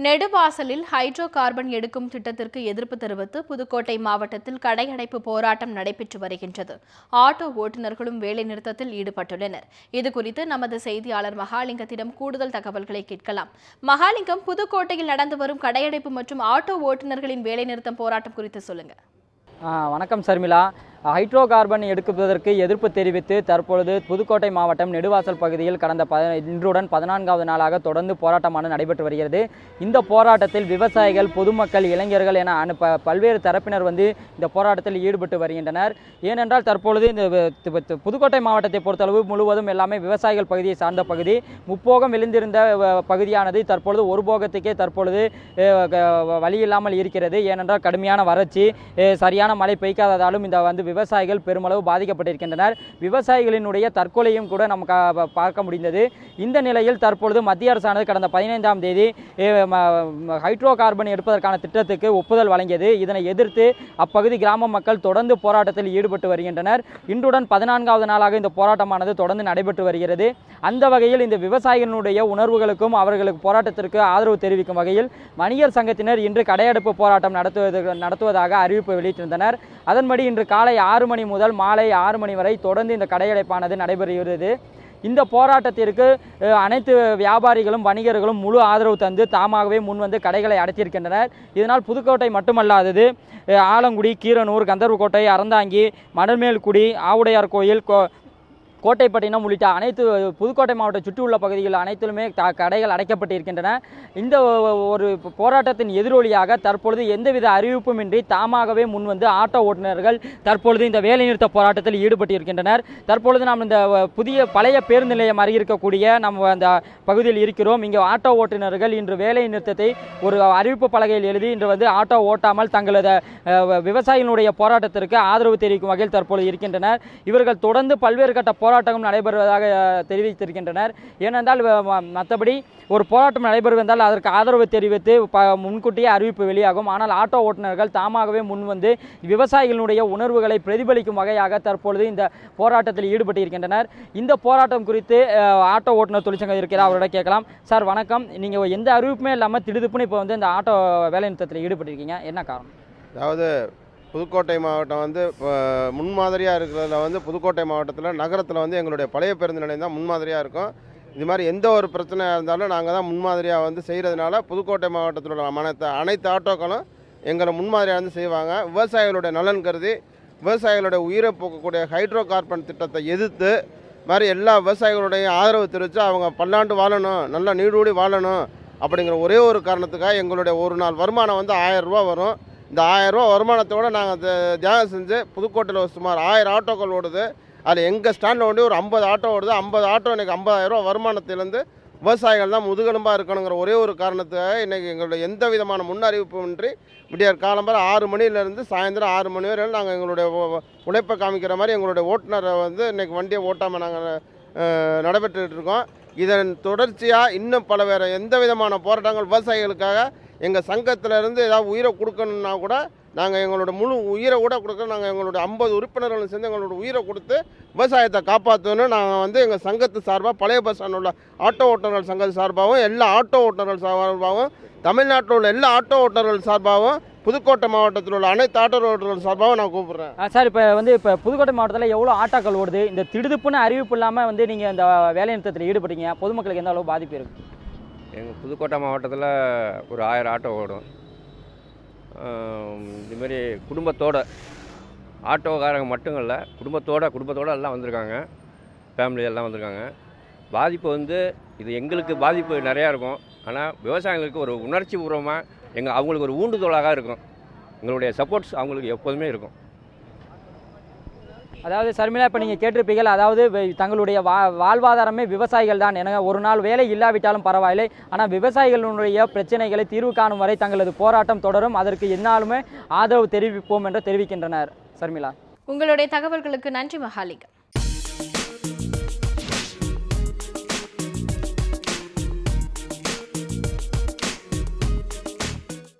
நெடுவாசலில் hydro carbon எடுக்கும் திட்டத்திற்கு எதிர்ப்பு தெரிவித்து புதுக்கோட்டை மாவட்டத்தில் கடையடைப்பு போராட்டம் நடைபெற்று வருகின்றது. ஆட்டோ ஓட்டுநர்களும் வேலைநிறுத்தத்தில் ஈடுபட்டுள்ளனர். இதுகுறித்து நமது செய்தியாளர் மகாலிங்கத்திடம் கூடுதல் தகவல்களை கேட்கலாம். மகாலிங்கம், புதுக்கோட்டையில் நடந்து வரும் கடையடைப்பு மற்றும் ஆட்டோ ஓட்டுநர்களின் வேலைநிறுத்தம் போராட்டம் குறித்து சொல்லுங்க. வணக்கம் சர்மிளா. ஹைட்ரோ கார்பன் எடுப்பதற்கு எதிர்ப்பு தெரிவித்து தற்பொழுது புதுக்கோட்டை மாவட்டம் நெடுவாசல் பகுதியில் இன்றுடன் 14வது நாளாக தொடர்ந்து போராட்டமானது நடைபெற்று வருகிறது. இந்த போராட்டத்தில் விவசாயிகள், பொதுமக்கள், இளைஞர்கள் என பல்வேறு தரப்பினர் இந்த போராட்டத்தில் ஈடுபட்டு வருகின்றனர். ஏனென்றால் தற்பொழுது இந்த புதுக்கோட்டை மாவட்டத்தை பொறுத்தளவு முழுவதும் எல்லாமே விவசாயிகள் பகுதியை சார்ந்த பகுதி. முப்போகம் விழுந்திருந்த பகுதியானது தற்பொழுது ஒரு போகத்துக்கே தற்பொழுது வழி இல்லாமல் இருக்கிறது. ஏனென்றால் கடுமையான வறட்சி, சரியான மழை பெய்யாததாலும் இந்த விவசாயிகள் பெருமளவு பாதிக்கப்பட்டிருக்கின்றனர். விவசாயிகளினுடைய தற்கொலையும் கூட நமக்கு பார்க்க முடிந்தது. இந்த நிலையில் தற்பொழுது மத்திய அரசானது கடந்த 15ஆம் தேதி ஹைட்ரோ கார்பன் எடுப்பதற்கான திட்டத்துக்கு ஒப்புதல் வழங்கியது. இதனை எதிர்த்து அப்பகுதி கிராம மக்கள் தொடர்ந்து போராட்டத்தில் ஈடுபட்டு வருகின்றனர். இன்றுடன் 14வது நாளாக இந்த போராட்டமானது தொடர்ந்து நடைபெற்று வருகிறது. அந்த வகையில் இந்த விவசாயிகளுடைய உணர்வுகளுக்கும் அவர்களுக்கு போராட்டத்திற்கு ஆதரவு தெரிவிக்கும் வகையில் வணிகர் சங்கத்தினர் இன்று கடையடைப்பு போராட்டம் நடத்துவதாக அறிவிப்பு வெளியிட்டிருந்தனர். அதன்படி இன்று காலை 6 மணி முதல் மாலை 6 மணி வரை தொடர்ந்து இந்த கடையடைப்பானது நடைபெறுகிறது. இந்த போராட்டத்திற்கு அனைத்து வியாபாரிகளும் வணிகர்களும் முழு ஆதரவு தந்து தாமாகவே முன்வந்து கடைகளை அடைத்திருக்கின்றனர். இதனால் புதுக்கோட்டை மட்டுமல்லாதது ஆலங்குடி, கீரனூர், கந்தர்வக்கோட்டை, அறந்தாங்கி, மணமேல்குடி, ஆவுடையார் கோயில், கோட்டைப்பட்டினம் உள்ளிட்ட அனைத்து புதுக்கோட்டை மாவட்ட சுற்றியுள்ள பகுதிகளில் அனைத்திலுமே கடைகள் அடைக்கப்பட்டிருக்கின்றன. இந்த ஒரு போராட்டத்தின் எதிரொலியாக தற்பொழுது எந்தவித அறிவிப்புமின்றி தாமாகவே முன்வந்து ஆட்டோ ஓட்டுநர்கள் தற்பொழுது இந்த வேலைநிறுத்த போராட்டத்தில் ஈடுபட்டிருக்கின்றனர். தற்பொழுது நாம் இந்த பழைய பேருந்து நிலையம் அருகிருக்கக்கூடிய நம்ம அந்த பகுதியில் இருக்கிறோம். இங்கே ஆட்டோ ஓட்டுநர்கள் இன்று வேலை நிறுத்தத்தை ஒரு அறிவிப்பு பலகையில் எழுதி இன்று ஆட்டோ ஓட்டாமல் தங்களது விவசாயிகளுடைய போராட்டத்திற்கு ஆதரவு தெரிவிக்கும் வகையில் தற்பொழுது இருக்கின்றனர். இவர்கள் தொடர்ந்து பல்வேறு கட்ட போராட்டம் நடைபெறுவதாக தெரிவித்திருக்கின்றனர். ஏனென்றால் மற்றபடி ஒரு போராட்டம் நடைபெறுவதால் அதற்கு ஆதரவு தெரிவித்து முன்கூட்டியே அறிவிப்பு வெளியாகும். ஆனால் ஆட்டோ ஓட்டுநர்கள் தாமாகவே முன்வந்து விவசாயிகளுடைய உணர்வுகளை பிரதிபலிக்கும் வகையாக தற்பொழுது இந்த போராட்டத்தில் ஈடுபட்டிருக்கின்றனர். இந்த போராட்டம் குறித்து ஆட்டோ ஓட்டுநர் தொழிற்சங்கம் இருக்கிறார், அவரோட கேட்கலாம். சார் வணக்கம். நீங்கள் எந்த அறிவிப்புமே இல்லாமல் திடுதுப்புன்னு இப்போ இந்த ஆட்டோ வேலைநிறுத்தத்தில் ஈடுபட்டிருக்கீங்க, என்ன காரணம்? அதாவது புதுக்கோட்டை மாவட்டம் முன்மாதிரியாக இருக்கிறதுல புதுக்கோட்டை மாவட்டத்தில் நகரத்தில் எங்களுடைய பழைய பேருந்து நிலையம் தான் முன்மாதிரியாக இருக்கும். இது மாதிரி எந்த ஒரு பிரச்சனையாக இருந்தாலும் நாங்கள் தான் முன்மாதிரியாக செய்கிறதுனால புதுக்கோட்டை மாவட்டத்தில் உள்ள அனைத்து ஆட்டோக்களும் எங்களை முன்மாதிரியாக செய்வாங்க. விவசாயிகளுடைய நலன் கருதி விவசாயிகளுடைய உயிரை போக்கக்கூடிய ஹைட்ரோ கார்பன் திட்டத்தை எதிர்த்து மாதிரி எல்லா விவசாயிகளுடைய ஆதரவு தெரிவித்து அவங்க பல்லாண்டு வாழணும், நல்லா நீடூடி வாழணும் அப்படிங்கிற ஒரே ஒரு காரணத்துக்காக எங்களுடைய ஒரு நாள் வருமானம் 1000 ரூபா வரும். இந்த 1000 ரூபா வருமானத்தோடு நாங்கள் தியாகம் செஞ்சு புதுக்கோட்டையில் சுமார் 1000 ஆட்டோக்கள் ஓடுது. அதில் எங்கள் ஸ்டாண்டில் ஒரு 50 ஆட்டோ ஓடுது. 50 ஆட்டோ இன்றைக்கி 50,000 ரூபா வருமானத்திலேருந்து விவசாயிகள் தான் முதுகெலும்பாக இருக்கணுங்கிற ஒரே ஒரு காரணத்துக்காக இன்றைக்கி எங்களுடைய எந்த விதமான முன்னறிவிப்புமின்றி விடியற் காலம்பர 6 மணிலேருந்து சாயந்தரம் 6 மணி வரை நாங்கள் எங்களுடைய உழைப்பை காமிக்கிற மாதிரி எங்களுடைய ஓட்டுநரை இன்றைக்கி வண்டியை ஓட்டாமல் நாங்கள் நடைபெற்றுக்கிட்டு இருக்கோம். இதன் தொடர்ச்சியாக இன்னும் பல வேறு எந்த விதமான போராட்டங்கள் விவசாயிகளுக்காக எங்கள் சங்கத்திலேருந்து ஏதாவது உயிரை கொடுக்கணுன்னா கூட நாங்கள் எங்களோட முழு உயிரை கூட கொடுக்க நாங்கள் எங்களுடைய 50 உறுப்பினர்களும் சேர்ந்து எங்களோட உயிரை கொடுத்து விவசாயத்தை காப்பாற்றணும்னு நாங்கள் எங்கள் சங்கத்து சார்பாக பழைய பஸ் ஸ்டாண்டில் உள்ள ஆட்டோ ஓட்டுநர்கள் சங்கத்து சார்பாகவும் எல்லா ஆட்டோ ஓட்டுநர்கள் சார்பாகவும் தமிழ்நாட்டில் உள்ள எல்லா ஆட்டோ ஓட்டுநர்கள் சார்பாகவும் புதுக்கோட்டை மாவட்டத்தில் உள்ள அனைத்து ஆட்டோ ஓட்டுநர்கள் சார்பாகவும் நான் கூப்பிட்றேன். சார், இப்போ புதுக்கோட்டை மாவட்டத்தில் எவ்வளோ ஆட்டோக்கள் ஓடுது? இந்த திடுதுப்புன்னு அறிவிப்பு இல்லாமல் நீங்கள் இந்த வேலைநிறுத்தத்தில் ஈடுபட்டீங்க, பொதுமக்களுக்கு எந்த அளவு பாதிப்பு இருக்குது? எங்கள் புதுக்கோட்டை மாவட்டத்தில் ஒரு 1000 ஆட்டோ ஓடும். இதுமாரி குடும்பத்தோடு ஆட்டோக்காரங்க மட்டும் இல்லை, குடும்பத்தோடு எல்லாம் வந்திருக்காங்க, ஃபேமிலி எல்லாம் வந்திருக்காங்க. பாதிப்பு இது எங்களுக்கு பாதிப்பு நிறையா இருக்கும். ஆனால் விவசாயிகளுக்கு ஒரு உணர்ச்சி பூர்வமாக அவங்களுக்கு ஒரு ஊண்டுதோலாக இருக்கும். எங்களுடைய சப்போர்ட்ஸ் அவங்களுக்கு எப்போதுமே இருக்கும். அதாவது சர்மிளா, இப்போ நீங்கள் கேட்டிருப்பீர்கள், அதாவது தங்களுடைய வாழ்வாதாரமே விவசாயிகள் தான். என ஒரு நாள் வேலை இல்லாவிட்டாலும் பரவாயில்லை, ஆனால் விவசாயிகளுடைய பிரச்சனைகளை தீர்வு காணும் வரை தங்களது போராட்டம் தொடரும், அதற்கு என்னாலுமே ஆதரவு தெரிவிப்போம் என்று தெரிவிக்கின்றனர். சர்மிளா, உங்களுடைய தகவல்களுக்கு நன்றி மகாலிங்கம்.